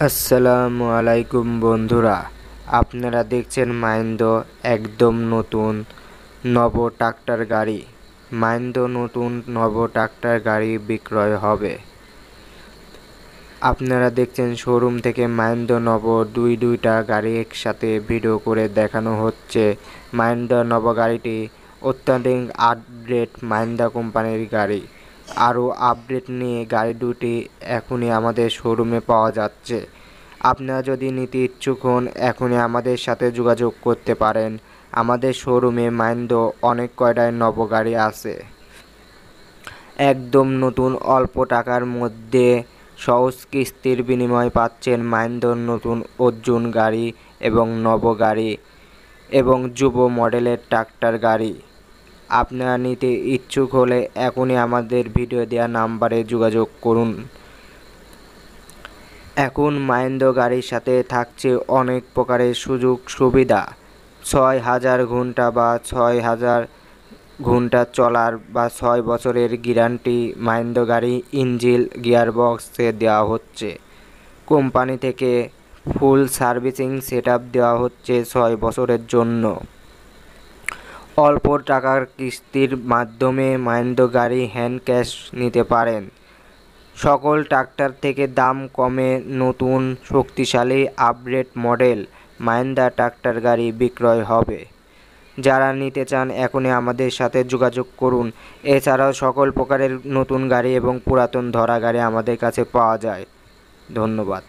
আসসালামু আলাইকুম বন্ধুরা, আপনারা দেখছেন মাহিন্দ্রা একদম নতুন নব ট্রাক্টর গাড়ি। মাহিন্দ্রা নতুন নব ট্রাক্টর গাড়ি বিক্রয় হবে। আপনারা দেখছেন শোরুম থেকে মাহিন্দ্রা নব দুইটা গাড়ি একসাথে ভিডিও করে দেখানো হচ্ছে। মাহিন্দ্রা নব গাড়িটি অত্যাধিক আপডেট মাহিন্দ্রা কোম্পানির গাড়ি। আরও আপডেট নিয়ে গাড়ি দুটি এখনই আমাদের শোরুমে পাওয়া যাচ্ছে। আপনারা যদি নিতে ইচ্ছুক হন এখনই আমাদের সাথে যোগাযোগ করতে পারেন। আমাদের শোরুমে মাহিন্দ্রা অনেক কয়টাই নব গাড়ি আছে। একদম নতুন অল্প টাকার মধ্যে সহজ কিস্তির বিনিময়ে পাচ্ছেন মাহিন্দ্রার নতুন অর্জুন গাড়ি এবং নব গাড়ি এবং যুব মডেলের ট্রাক্টর গাড়ি। আপনারা নিতে ইচ্ছুক হলে এখনই আমাদের ভিডিও দেওয়া নাম্বারে যোগাযোগ করুন। এখন মাহিন্দ্রা গাড়ির সাথে থাকছে অনেক প্রকারের সুযোগ সুবিধা। ৬,০০০ ঘন্টা বা ৬,০০০ ঘন্টা চলার বা ৬ বছরের গ্যারান্টি মাহিন্দ্রা গাড়ি ইঞ্জিন গিয়ারবক্সে দেওয়া হচ্ছে। কোম্পানি থেকে ফুল সার্ভিসিং সেটআপ দেওয়া হচ্ছে ৬ বছরের জন্য। অল্প টাকার কিস্তির মাধ্যমে মাহিন্দ্রা গাড়ি হ্যান্ড ক্যাশ নিতে পারেন। সকল ট্রাক্টর থেকে দাম কমে নতুন শক্তিশালী আপডেট মডেল মাহিন্দ্রা ট্রাক্টর গাড়ি বিক্রয় হবে। যারা নিতে চান এখনই আমাদের সাথে যোগাযোগ করুন। এছাড়াও সকল প্রকারের নতুন গাড়ি এবং পুরাতন ধরা গাড়ি আমাদের কাছে পাওয়া যায়। ধন্যবাদ।